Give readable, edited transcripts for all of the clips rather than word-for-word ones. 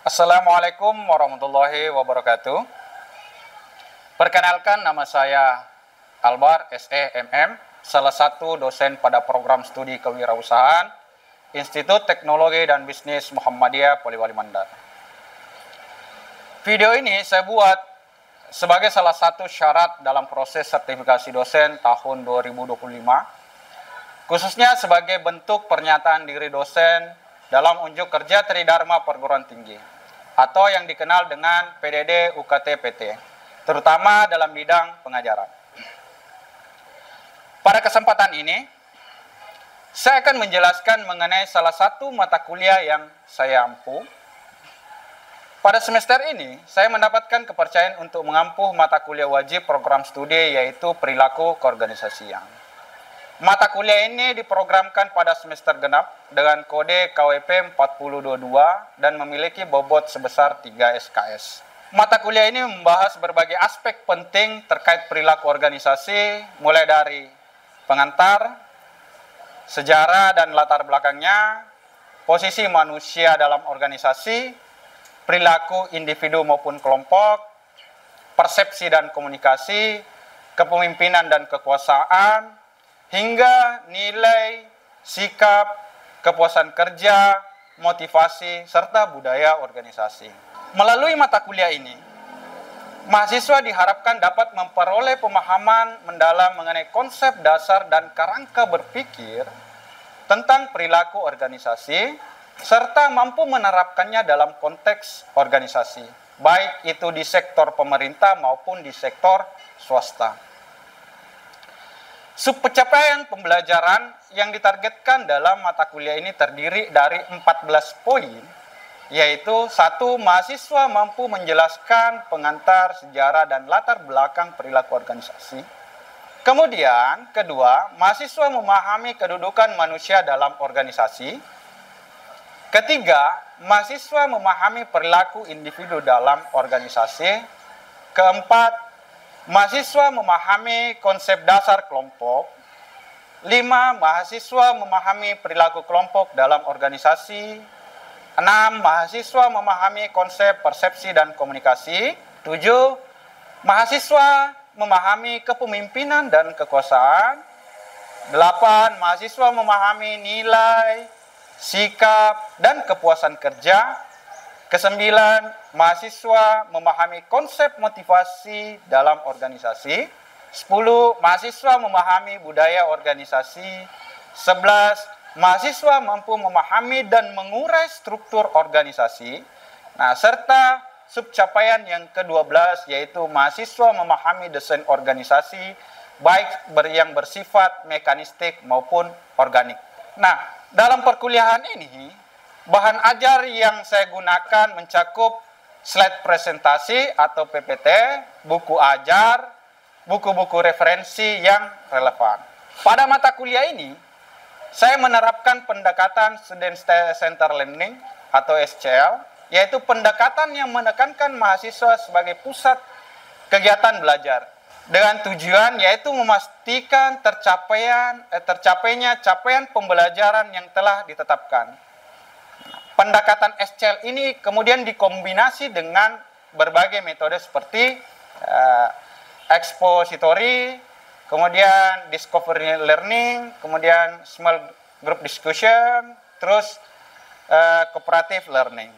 Assalamualaikum warahmatullahi wabarakatuh. Perkenalkan, nama saya Albar SEMM, salah satu dosen pada program studi kewirausahaan Institut Teknologi dan Bisnis Muhammadiyah Poliwali Mandar. Video ini saya buat sebagai salah satu syarat dalam proses sertifikasi dosen tahun 2025, khususnya sebagai bentuk pernyataan diri dosen dalam unjuk kerja Tridharma Perguruan Tinggi atau yang dikenal dengan PDD UKT PT, terutama dalam bidang pengajaran. Pada kesempatan ini, saya akan menjelaskan mengenai salah satu mata kuliah yang saya ampuh. Pada semester ini, saya mendapatkan kepercayaan untuk mengampuh mata kuliah wajib program studi, yaitu perilaku keorganisasian. Mata kuliah ini diprogramkan pada semester genap dengan kode KWP 4022 dan memiliki bobot sebesar 3 SKS. Mata kuliah ini membahas berbagai aspek penting terkait perilaku organisasi, mulai dari pengantar, sejarah dan latar belakangnya, posisi manusia dalam organisasi, perilaku individu maupun kelompok, persepsi dan komunikasi, kepemimpinan dan kekuasaan, hingga nilai, sikap, kepuasan kerja, motivasi, serta budaya organisasi. Melalui mata kuliah ini, mahasiswa diharapkan dapat memperoleh pemahaman mendalam mengenai konsep dasar dan kerangka berpikir tentang perilaku organisasi, serta mampu menerapkannya dalam konteks organisasi, baik itu di sektor pemerintah maupun di sektor swasta. Subpencapaian pembelajaran yang ditargetkan dalam mata kuliah ini terdiri dari 14 poin, yaitu 1. Mahasiswa mampu menjelaskan pengantar, sejarah, dan latar belakang perilaku organisasi. Kemudian, 2. Mahasiswa memahami kedudukan manusia dalam organisasi. 3. Mahasiswa memahami perilaku individu dalam organisasi. 4. Mahasiswa memahami konsep dasar kelompok. 5. Mahasiswa memahami perilaku kelompok dalam organisasi. 6. Mahasiswa memahami konsep persepsi dan komunikasi. 7. Mahasiswa memahami kepemimpinan dan kekuasaan. 8. Mahasiswa memahami nilai, sikap, dan kepuasan kerja. 9. Mahasiswa memahami konsep motivasi dalam organisasi. 10. Mahasiswa memahami budaya organisasi. 11. Mahasiswa mampu memahami dan mengurai struktur organisasi. Serta subcapaian yang ke-12, yaitu mahasiswa memahami desain organisasi, baik yang bersifat mekanistik maupun organik. Dalam perkuliahan ini, bahan ajar yang saya gunakan mencakup slide presentasi atau PPT, buku ajar, buku-buku referensi yang relevan. Pada mata kuliah ini, saya menerapkan pendekatan Student Center Learning atau SCL, yaitu pendekatan yang menekankan mahasiswa sebagai pusat kegiatan belajar, dengan tujuan yaitu memastikan tercapainya capaian pembelajaran yang telah ditetapkan. Pendekatan SCL ini kemudian dikombinasi dengan berbagai metode seperti expository, kemudian discovery learning, kemudian small group discussion, terus cooperative learning.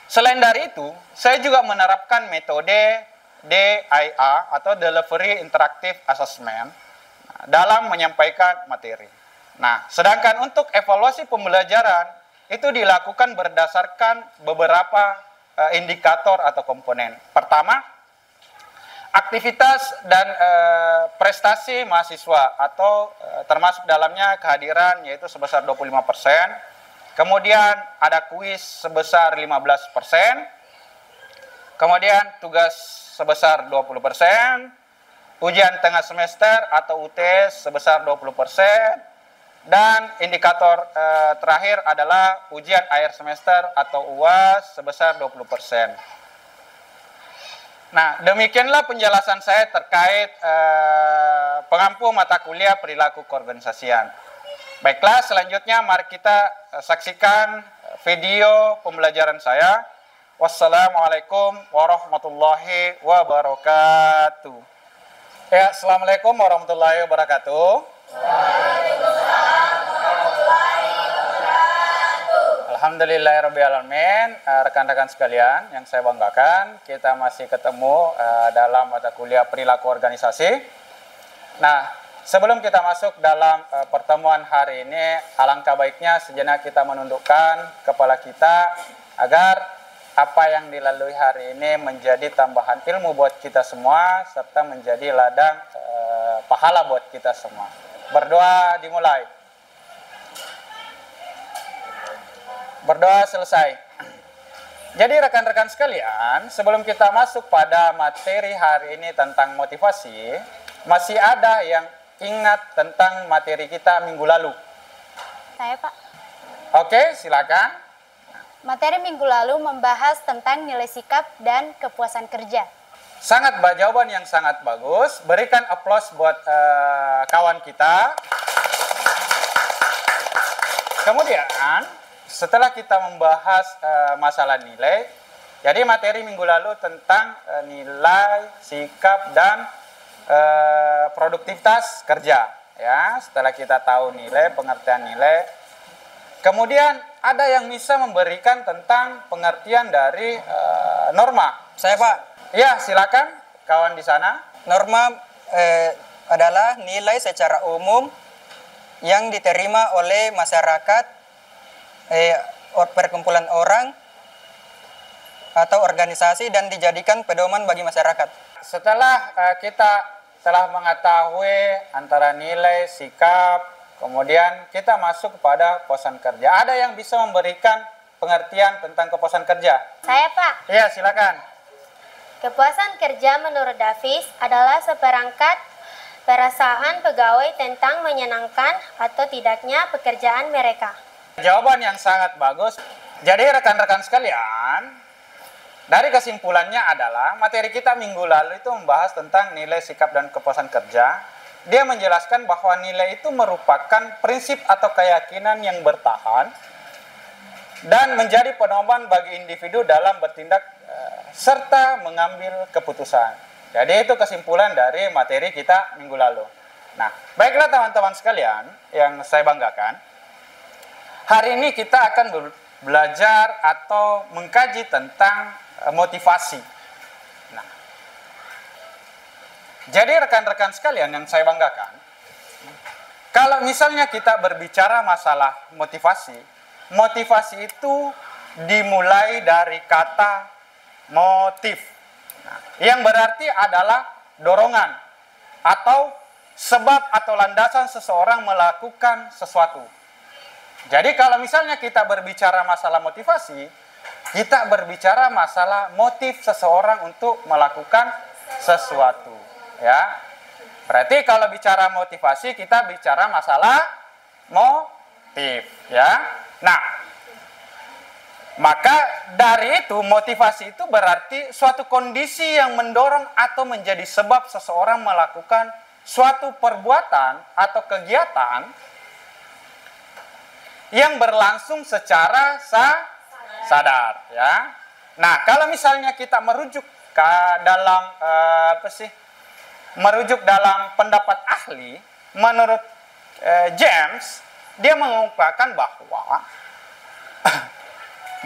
Selain dari itu, saya juga menerapkan metode DIA atau Delivery Interactive Assessment dalam menyampaikan materi. Sedangkan untuk evaluasi pembelajaran itu dilakukan berdasarkan beberapa indikator atau komponen. Pertama, aktivitas dan prestasi mahasiswa atau termasuk dalamnya kehadiran, yaitu sebesar 25%. Kemudian ada kuis sebesar 15%. Kemudian tugas sebesar 20%. Ujian tengah semester atau UTS sebesar 20%. Dan indikator terakhir adalah ujian akhir semester atau UAS sebesar 20%. Demikianlah penjelasan saya terkait pengampu mata kuliah perilaku keorganisasian. Baiklah, selanjutnya mari kita saksikan video pembelajaran saya. Wassalamualaikum warahmatullahi wabarakatuh. Ya, assalamualaikum warahmatullahi wabarakatuh. Alhamdulillahirrahmanirrahim. Rekan-rekan sekalian yang saya banggakan, kita masih ketemu dalam mata kuliah perilaku organisasi. Nah, sebelum kita masuk dalam pertemuan hari ini, alangkah baiknya sejenak kita menundukkan kepala kita agar apa yang dilalui hari ini menjadi tambahan ilmu buat kita semua, serta menjadi ladang pahala buat kita semua. Berdoa dimulai. Berdoa selesai. Jadi rekan-rekan sekalian, sebelum kita masuk pada materi hari ini tentang motivasi, masih ada yang ingat tentang materi kita minggu lalu? Saya, Pak. Oke, silakan. Materi minggu lalu membahas tentang nilai sikap dan kepuasan kerja. Sangat jawaban yang sangat bagus. Berikan aplaus buat kawan kita. Kemudian, setelah kita membahas masalah nilai, jadi materi minggu lalu tentang nilai, sikap, dan produktivitas kerja. Ya, setelah kita tahu nilai, pengertian nilai, kemudian ada yang bisa memberikan tentang pengertian dari norma. Saya, Pak. Ya, silakan kawan di sana. Norma adalah nilai secara umum yang diterima oleh masyarakat, perkumpulan orang atau organisasi dan dijadikan pedoman bagi masyarakat. Setelah kita telah mengetahui antara nilai, sikap, kemudian kita masuk kepada kepuasan kerja. Ada yang bisa memberikan pengertian tentang kepuasan kerja? Saya, Pak. Iya, silakan. Kepuasan kerja menurut Davis adalah seperangkat perasaan pegawai tentang menyenangkan atau tidaknya pekerjaan mereka. Jawaban yang sangat bagus. Jadi rekan-rekan sekalian, dari kesimpulannya adalah materi kita minggu lalu itu membahas tentang nilai, sikap, dan kepuasan kerja. Dia menjelaskan bahwa nilai itu merupakan prinsip atau keyakinan yang bertahan dan menjadi pedoman bagi individu dalam bertindak serta mengambil keputusan. Jadi itu kesimpulan dari materi kita minggu lalu. Nah, baiklah teman-teman sekalian yang saya banggakan. Hari ini kita akan belajar atau mengkaji tentang motivasi. Nah, jadi rekan-rekan sekalian yang saya banggakan, kalau misalnya kita berbicara masalah motivasi, motivasi itu dimulai dari kata motif. Nah, yang berarti adalah dorongan atau sebab atau landasan seseorang melakukan sesuatu. Jadi kalau misalnya kita berbicara masalah motivasi, kita berbicara masalah motif seseorang untuk melakukan sesuatu, ya. Berarti kalau bicara motivasi, kita bicara masalah motif, ya. Nah, maka dari itu motivasi itu berarti suatu kondisi yang mendorong atau menjadi sebab seseorang melakukan suatu perbuatan atau kegiatan yang berlangsung secara sadar, ya. Nah, kalau misalnya kita merujuk ke dalam merujuk dalam pendapat ahli, menurut James, dia mengungkapkan bahwa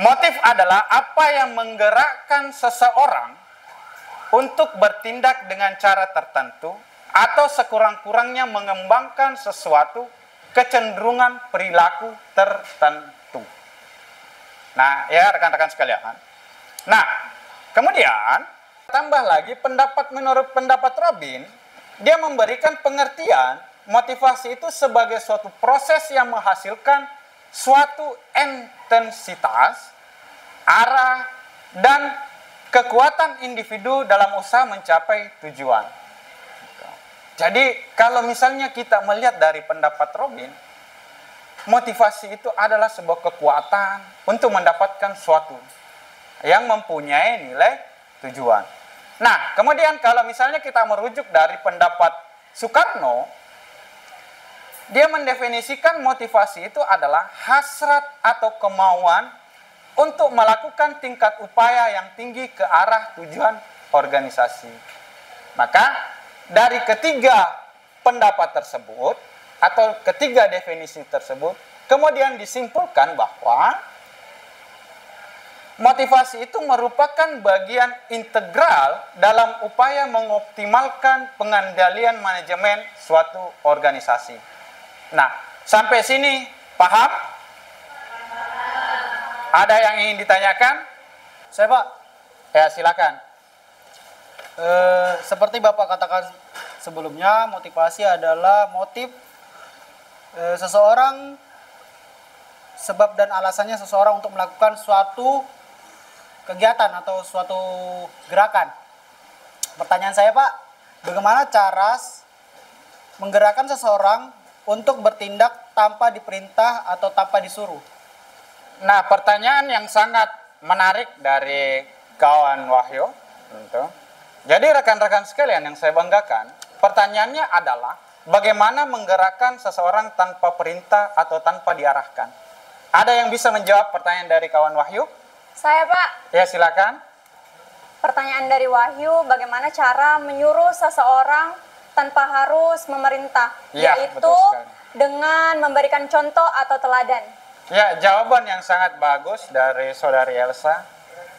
motif adalah apa yang menggerakkan seseorang untuk bertindak dengan cara tertentu atau sekurang-kurangnya mengembangkan sesuatu kecenderungan perilaku tertentu. Nah, ya rekan-rekan sekalian. Nah, kemudian tambah lagi menurut pendapat Robin, dia memberikan pengertian motivasi itu sebagai suatu proses yang menghasilkan suatu intensitas, arah, dan kekuatan individu dalam usaha mencapai tujuan. Jadi kalau misalnya kita melihat dari pendapat Robin, motivasi itu adalah sebuah kekuatan untuk mendapatkan suatu yang mempunyai nilai tujuan. Nah, kemudian kalau misalnya kita merujuk dari pendapat Soekarno, dia mendefinisikan motivasi itu adalah hasrat atau kemauan untuk melakukan tingkat upaya yang tinggi ke arah tujuan organisasi. Maka dari ketiga pendapat tersebut atau ketiga definisi tersebut, kemudian disimpulkan bahwa motivasi itu merupakan bagian integral dalam upaya mengoptimalkan pengendalian manajemen suatu organisasi. Nah, sampai sini paham? Ada yang ingin ditanyakan? Saya Pak, Ya, silakan. seperti Bapak katakan sebelumnya, motivasi adalah motif seseorang, sebab dan alasannya seseorang untuk melakukan suatu kegiatan atau suatu gerakan. Pertanyaan saya Pak, bagaimana cara menggerakkan seseorang untuk bertindak tanpa diperintah atau tanpa disuruh? Nah, pertanyaan yang sangat menarik dari kawan Wahyu. Jadi rekan-rekan sekalian yang saya banggakan, pertanyaannya adalah bagaimana menggerakkan seseorang tanpa perintah atau tanpa diarahkan. Ada yang bisa menjawab pertanyaan dari kawan Wahyu? Saya Pak, Ya, silakan. pertanyaan dari Wahyu, bagaimana cara menyuruh seseorang tanpa harus memerintah, Ya, yaitu betul sekali. dengan memberikan contoh atau teladan. Ya, jawaban yang sangat bagus dari saudari Elsa.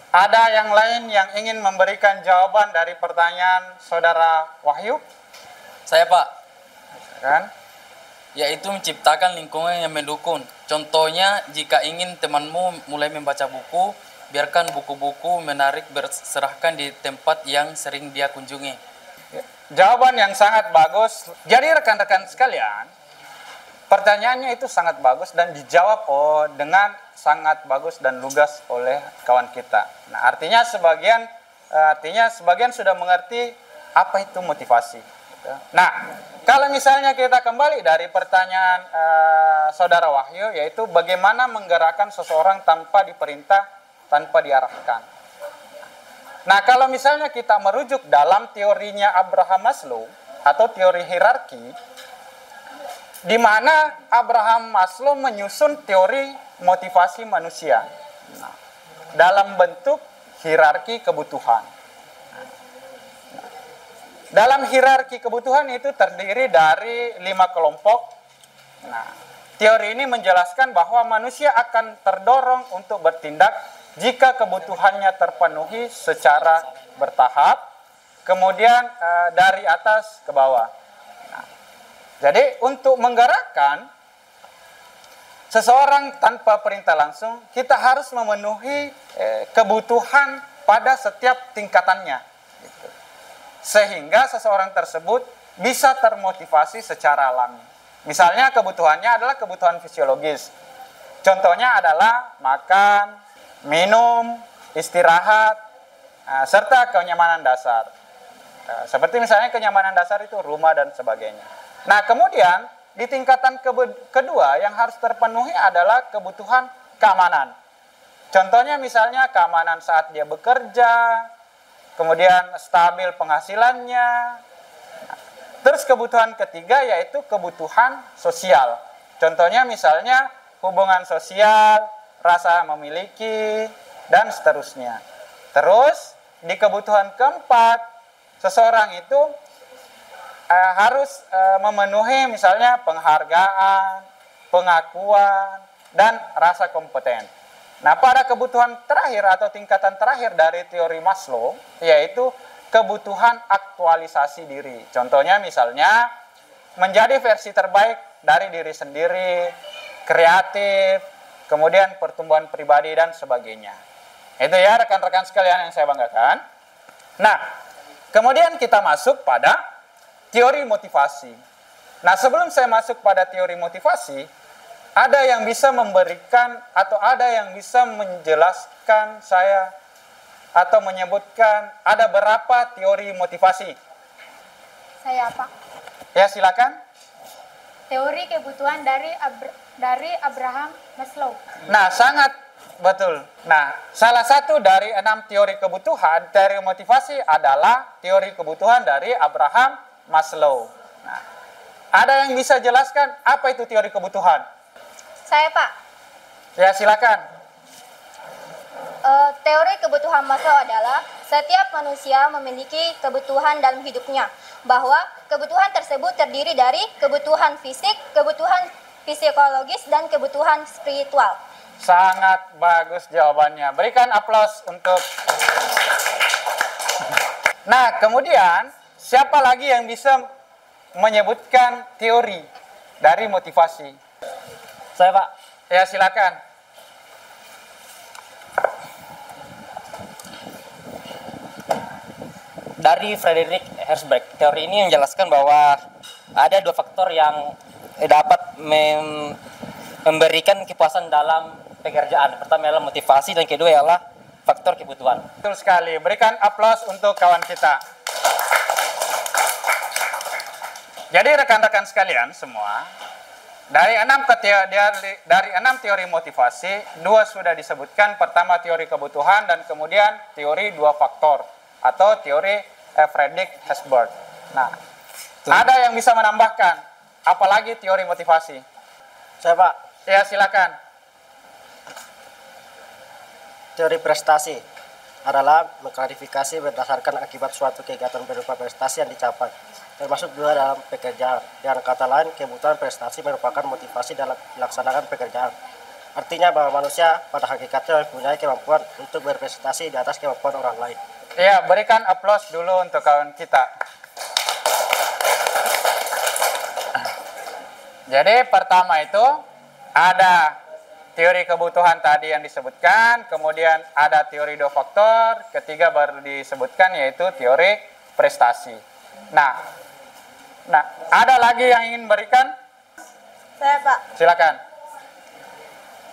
Ada yang lain yang ingin memberikan jawaban dari pertanyaan saudara Wahyu? Saya Pak, Kan? yaitu menciptakan lingkungan yang mendukung. Contohnya, jika ingin temanmu mulai membaca buku, biarkan buku-buku menarik berserahkan di tempat yang sering dia kunjungi. Jawaban yang sangat bagus. Jadi rekan-rekan sekalian, pertanyaannya itu sangat bagus dan dijawab dengan sangat bagus dan lugas oleh kawan kita. Nah, artinya sebagian sudah mengerti apa itu motivasi. Nah, kalau misalnya kita kembali dari pertanyaan saudara Wahyu, yaitu bagaimana menggerakkan seseorang tanpa diperintah, tanpa diarahkan. Nah, kalau misalnya kita merujuk dalam teorinya Abraham Maslow atau teori hierarki, di mana Abraham Maslow menyusun teori motivasi manusia dalam bentuk hierarki kebutuhan. Dalam hierarki kebutuhan itu terdiri dari 5 kelompok. Nah, teori ini menjelaskan bahwa manusia akan terdorong untuk bertindak jika kebutuhannya terpenuhi secara bertahap, kemudian dari atas ke bawah. Nah, jadi untuk menggerakkan seseorang tanpa perintah langsung, kita harus memenuhi kebutuhan pada setiap tingkatannya. Gitu. Sehingga seseorang tersebut bisa termotivasi secara alami. Misalnya kebutuhannya adalah kebutuhan fisiologis. Contohnya adalah makan, minum, istirahat, serta kenyamanan dasar. Seperti misalnya kenyamanan dasar itu rumah dan sebagainya. Nah, kemudian di tingkatan kedua yang harus terpenuhi adalah kebutuhan keamanan. Contohnya misalnya keamanan saat dia bekerja, kemudian stabil penghasilannya. Terus kebutuhan ketiga yaitu kebutuhan sosial. Contohnya misalnya hubungan sosial, rasa memiliki, dan seterusnya. Terus di kebutuhan keempat, seseorang itu harus memenuhi misalnya penghargaan, pengakuan, dan rasa kompeten. Nah, pada kebutuhan terakhir atau tingkatan terakhir dari teori Maslow, yaitu kebutuhan aktualisasi diri. Contohnya misalnya menjadi versi terbaik dari diri sendiri, kreatif, kemudian pertumbuhan pribadi dan sebagainya. Itu ya rekan-rekan sekalian yang saya banggakan. Nah, kemudian kita masuk pada teori motivasi. Nah, sebelum saya masuk pada teori motivasi, ada yang bisa memberikan atau ada yang bisa menjelaskan saya atau menyebutkan ada berapa teori motivasi? Saya apa? Ya, silakan. Teori kebutuhan dari Abraham Maslow. Nah, sangat betul. Nah, salah satu dari 6 teori kebutuhan, teori motivasi adalah teori kebutuhan dari Abraham Maslow. Nah, ada yang bisa jelaskan apa itu teori kebutuhan? Saya, Pak. Ya, silakan. teori kebutuhan Maslow adalah setiap manusia memiliki kebutuhan dalam hidupnya, bahwa kebutuhan tersebut terdiri dari kebutuhan fisik, kebutuhan psikologis, dan kebutuhan spiritual. Sangat bagus jawabannya. Berikan aplaus untuk. Nah, kemudian siapa lagi yang bisa menyebutkan teori dari motivasi? Saya, Pak. Ya, silakan. Dari Friedrich Herzberg, teori ini menjelaskan bahwa ada dua faktor yang dapat memberikan kepuasan dalam pekerjaan. Pertama adalah motivasi dan kedua adalah faktor kebutuhan. Betul sekali. Berikan aplaus untuk kawan kita. Jadi rekan-rekan sekalian semua, dari enam teori motivasi, dua sudah disebutkan. Pertama teori kebutuhan dan kemudian teori dua faktor atau teori Friedrich Herzberg. Nah, ada yang bisa menambahkan apalagi teori motivasi? Saya, Pak. Ya, silakan. Teori prestasi adalah mengklarifikasi berdasarkan akibat suatu kegiatan berupa prestasi yang dicapai, termasuk juga dalam pekerjaan. Dengan kata lain, kebutuhan prestasi merupakan motivasi dalam melaksanakan pekerjaan. Artinya bahwa manusia pada hakikatnya mempunyai kemampuan untuk berprestasi di atas kemampuan orang lain. Ya, berikan aplaus dulu untuk kawan kita. Jadi pertama itu ada teori kebutuhan tadi yang disebutkan, kemudian ada teori dua faktor, ketiga baru disebutkan yaitu teori prestasi. Nah, ada lagi yang ingin berikan? Saya, Pak. Silakan.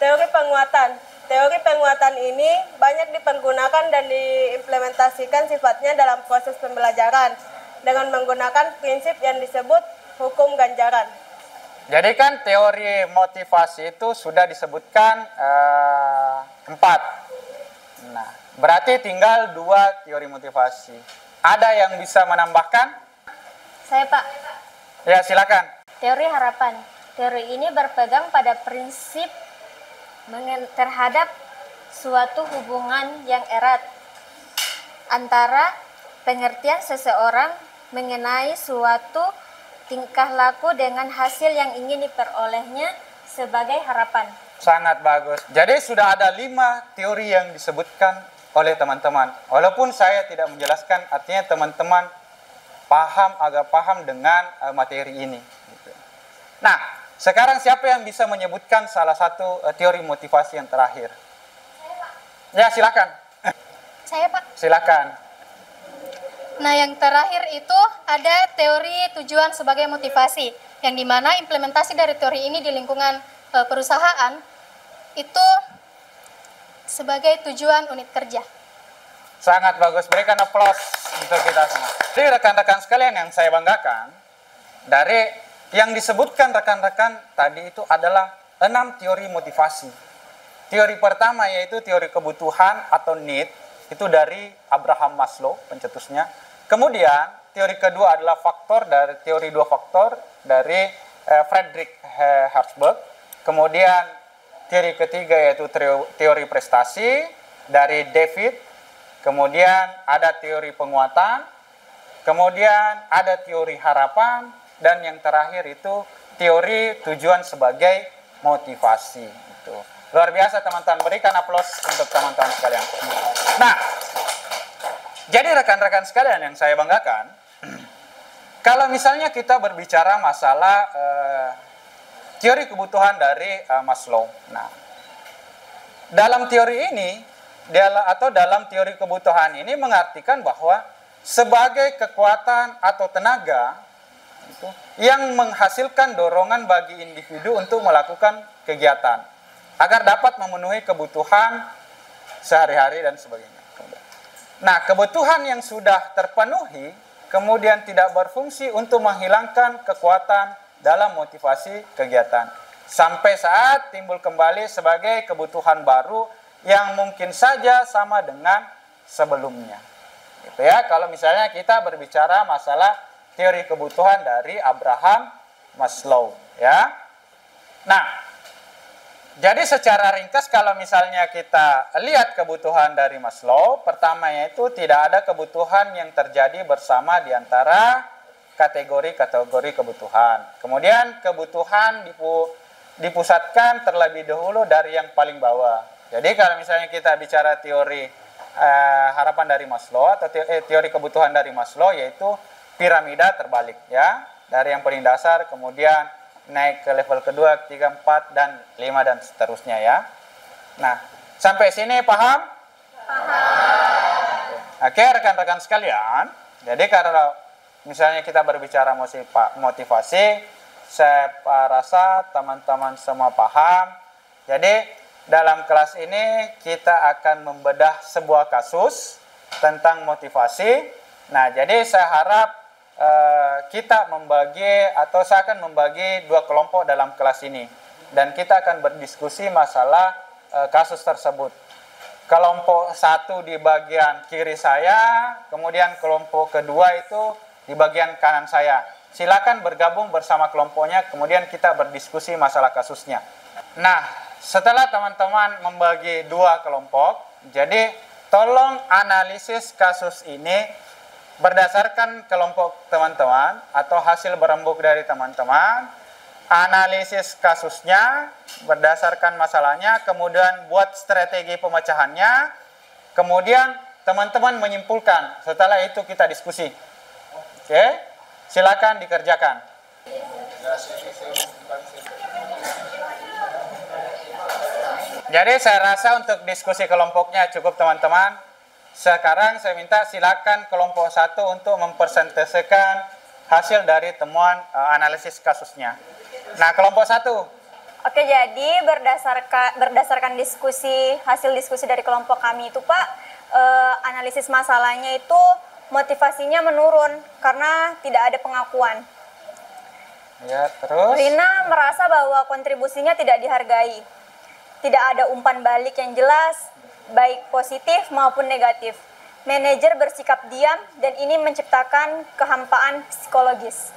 Teori penguatan. Teori penguatan ini banyak dipergunakan dan diimplementasikan sifatnya dalam proses pembelajaran dengan menggunakan prinsip yang disebut hukum ganjaran. Jadi kan teori motivasi itu sudah disebutkan 4. Nah, berarti tinggal 2 teori motivasi. Ada yang bisa menambahkan? Saya, Pak. Ya, silakan. Teori harapan. Teori ini berpegang pada prinsip terhadap suatu hubungan yang erat antara pengertian seseorang mengenai suatu tingkah laku dengan hasil yang ingin diperolehnya sebagai harapan. Sangat bagus. Jadi sudah ada 5 teori yang disebutkan oleh teman-teman. Walaupun saya tidak menjelaskan, artinya teman-teman agak paham dengan materi ini. Nah, sekarang siapa yang bisa menyebutkan salah satu teori motivasi yang terakhir? Saya, Pak. Ya, silakan. Saya, Pak. Silakan. Nah, yang terakhir itu ada teori tujuan sebagai motivasi, yang dimana implementasi dari teori ini di lingkungan perusahaan itu sebagai tujuan unit kerja. Sangat bagus, berikan aplaus untuk kita semua. Jadi rekan-rekan sekalian yang saya banggakan, dari yang disebutkan rekan-rekan tadi itu adalah 6 teori motivasi. Teori pertama yaitu teori kebutuhan atau need, itu dari Abraham Maslow, pencetusnya. Kemudian teori kedua adalah teori 2 faktor dari Friedrich Herzberg. Kemudian teori ketiga yaitu teori prestasi dari David. Kemudian ada teori penguatan. Kemudian ada teori harapan. Dan yang terakhir itu teori tujuan sebagai motivasi. Itu luar biasa teman-teman, berikan aplaus untuk teman-teman sekalian. Nah, jadi rekan-rekan sekalian yang saya banggakan, kalau misalnya kita berbicara masalah teori kebutuhan dari Maslow. Nah, dalam teori ini dalam teori kebutuhan ini mengartikan bahwa sebagai kekuatan atau tenaga yang menghasilkan dorongan bagi individu untuk melakukan kegiatan agar dapat memenuhi kebutuhan sehari-hari dan sebagainya. Nah, kebutuhan yang sudah terpenuhi kemudian tidak berfungsi untuk menghilangkan kekuatan dalam motivasi kegiatan sampai saat timbul kembali sebagai kebutuhan baru yang mungkin saja sama dengan sebelumnya. Gitu ya, kalau misalnya kita berbicara masalah teori kebutuhan dari Abraham Maslow, ya. Nah, Jadi secara ringkas kalau misalnya kita lihat kebutuhan dari Maslow, pertama yaitu tidak ada kebutuhan yang terjadi bersama di antara kategori-kategori kebutuhan. Kemudian kebutuhan dipusatkan terlebih dahulu dari yang paling bawah. Jadi kalau misalnya kita bicara teori harapan dari Maslow atau teori kebutuhan dari Maslow, yaitu piramida terbalik ya, dari yang paling dasar kemudian naik ke level kedua, ketiga, 4, dan 5 dan seterusnya ya. Nah, sampai sini paham? Paham. Oke, rekan-rekan sekalian. Jadi kalau misalnya kita berbicara motivasi, saya rasa teman-teman semua paham. Jadi dalam kelas ini kita akan membedah sebuah kasus tentang motivasi. Nah, jadi saya harap kita saya akan membagi dua kelompok dalam kelas ini, dan kita akan berdiskusi masalah kasus tersebut. Kelompok satu di bagian kiri saya, kemudian kelompok kedua itu di bagian kanan saya. Silakan bergabung bersama kelompoknya, kemudian kita berdiskusi masalah kasusnya. Nah, setelah teman-teman membagi dua kelompok, jadi tolong analisis kasus ini berdasarkan kelompok teman-teman atau hasil berembuk dari teman-teman, analisis kasusnya berdasarkan masalahnya, kemudian buat strategi pemecahannya, kemudian teman-teman menyimpulkan. Setelah itu kita diskusi. Oke, silakan dikerjakan. Jadi saya rasa untuk diskusi kelompoknya cukup teman-teman. Sekarang saya minta silakan kelompok satu untuk mempresentasikan hasil dari temuan analisis kasusnya. Nah, kelompok satu. Oke, jadi berdasarkan hasil diskusi dari kelompok kami itu Pak, analisis masalahnya itu motivasinya menurun karena tidak ada pengakuan. Ya, terus? Rina merasa bahwa kontribusinya tidak dihargai. Tidak ada umpan balik yang jelas, baik positif maupun negatif. Manajer bersikap diam dan ini menciptakan kehampaan psikologis.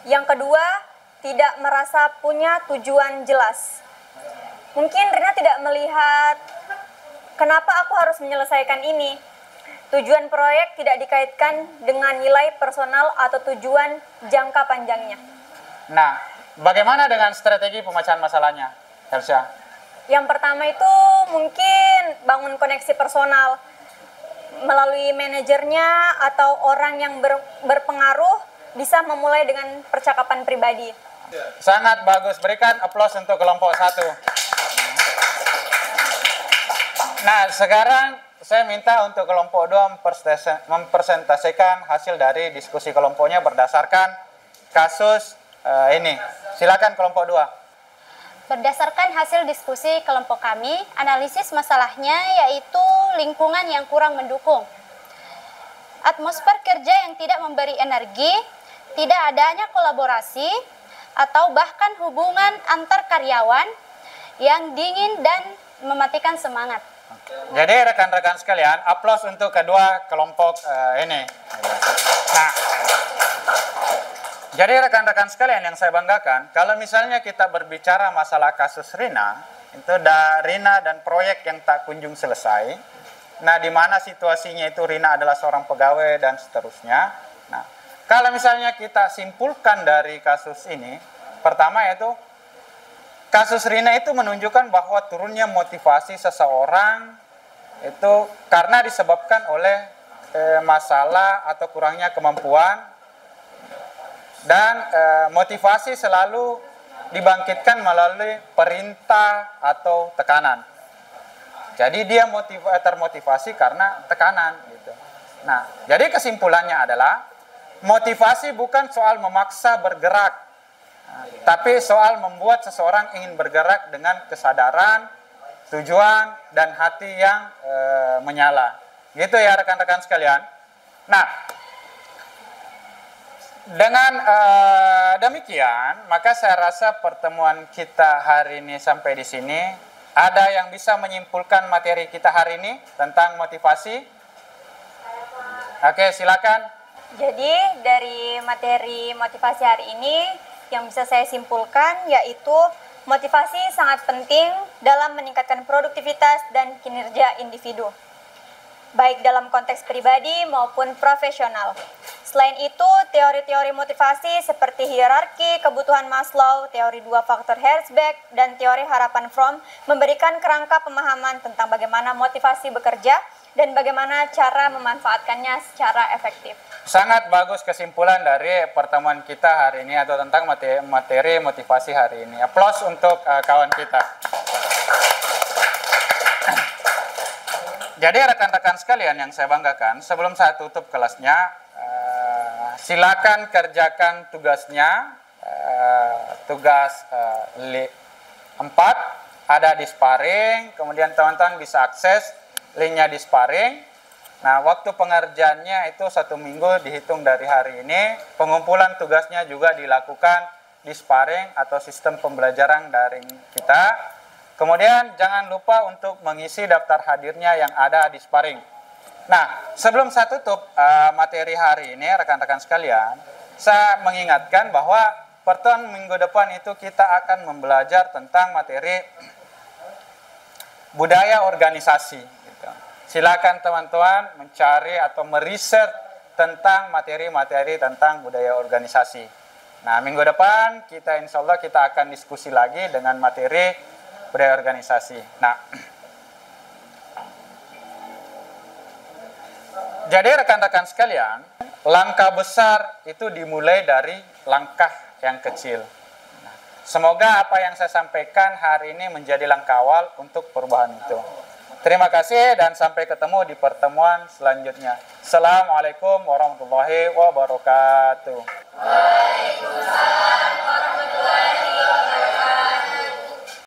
Yang kedua, tidak merasa punya tujuan jelas. Mungkin Rina tidak melihat kenapa aku harus menyelesaikan ini. Tujuan proyek tidak dikaitkan dengan nilai personal atau tujuan jangka panjangnya. Nah, bagaimana dengan strategi pemecahan masalahnya, Elsa? Yang pertama itu mungkin bangun koneksi personal melalui manajernya atau orang yang berpengaruh, bisa memulai dengan percakapan pribadi. Sangat bagus, berikan aplaus untuk kelompok satu. Nah, sekarang saya minta untuk kelompok dua mempresentasikan hasil dari diskusi kelompoknya berdasarkan kasus ini. Silakan kelompok dua. Berdasarkan hasil diskusi kelompok kami, analisis masalahnya yaitu lingkungan yang kurang mendukung, atmosfer kerja yang tidak memberi energi, tidak adanya kolaborasi, atau bahkan hubungan antar karyawan yang dingin dan mematikan semangat. Jadi rekan-rekan sekalian, aplaus untuk kedua kelompok ini. Nah, jadi rekan-rekan sekalian yang saya banggakan, kalau misalnya kita berbicara masalah kasus Rina, itu Rina dan proyek yang tak kunjung selesai. Nah, di mana situasinya itu Rina adalah seorang pegawai dan seterusnya. Nah, kalau misalnya kita simpulkan dari kasus ini, pertama yaitu kasus Rina itu menunjukkan bahwa turunnya motivasi seseorang itu karena disebabkan oleh masalah atau kurangnya kemampuan. Dan motivasi selalu dibangkitkan melalui perintah atau tekanan. Jadi dia termotivasi karena tekanan gitu. Nah, jadi kesimpulannya adalah motivasi bukan soal memaksa bergerak, tapi soal membuat seseorang ingin bergerak dengan kesadaran, tujuan, dan hati yang menyala. Gitu ya rekan-rekan sekalian. Nah, dengan demikian, maka saya rasa pertemuan kita hari ini sampai di sini. Ada yang bisa menyimpulkan materi kita hari ini tentang motivasi? Oke, silakan. Jadi dari materi motivasi hari ini yang bisa saya simpulkan yaitu Motivasi sangat penting dalam meningkatkan produktivitas dan kinerja individu, baik dalam konteks pribadi maupun profesional. Selain itu, teori-teori motivasi seperti hierarki kebutuhan Maslow, teori 2 faktor Herzberg, dan teori harapan Fromm memberikan kerangka pemahaman tentang bagaimana motivasi bekerja dan bagaimana cara memanfaatkannya secara efektif. Sangat bagus kesimpulan dari pertemuan kita hari ini atau tentang materi motivasi hari ini. Aplaus untuk kawan kita. Jadi rekan-rekan sekalian yang saya banggakan, sebelum saya tutup kelasnya, silakan kerjakan tugasnya. Tugas 4 ada di Sparring, kemudian teman-teman bisa akses linknya di Sparring. Nah, waktu pengerjaannya itu 1 minggu dihitung dari hari ini. Pengumpulan tugasnya juga dilakukan di Sparring atau sistem pembelajaran daring kita. Kemudian jangan lupa untuk mengisi daftar hadirnya yang ada di Sparring. Nah, sebelum saya tutup materi hari ini, rekan-rekan sekalian, saya mengingatkan bahwa pertemuan minggu depan itu kita akan membelajar tentang materi budaya organisasi. Gitu. Silakan teman-teman mencari atau meriset tentang materi-materi tentang budaya organisasi. Nah, minggu depan kita insya Allah kita akan diskusi lagi dengan materi budaya organisasi. Nah, jadi rekan-rekan sekalian, langkah besar itu dimulai dari langkah yang kecil. Nah, semoga apa yang saya sampaikan hari ini menjadi langkah awal untuk perubahan itu. Terima kasih dan sampai ketemu di pertemuan selanjutnya. Assalamualaikum warahmatullahi wabarakatuh. Waalaikumsalam.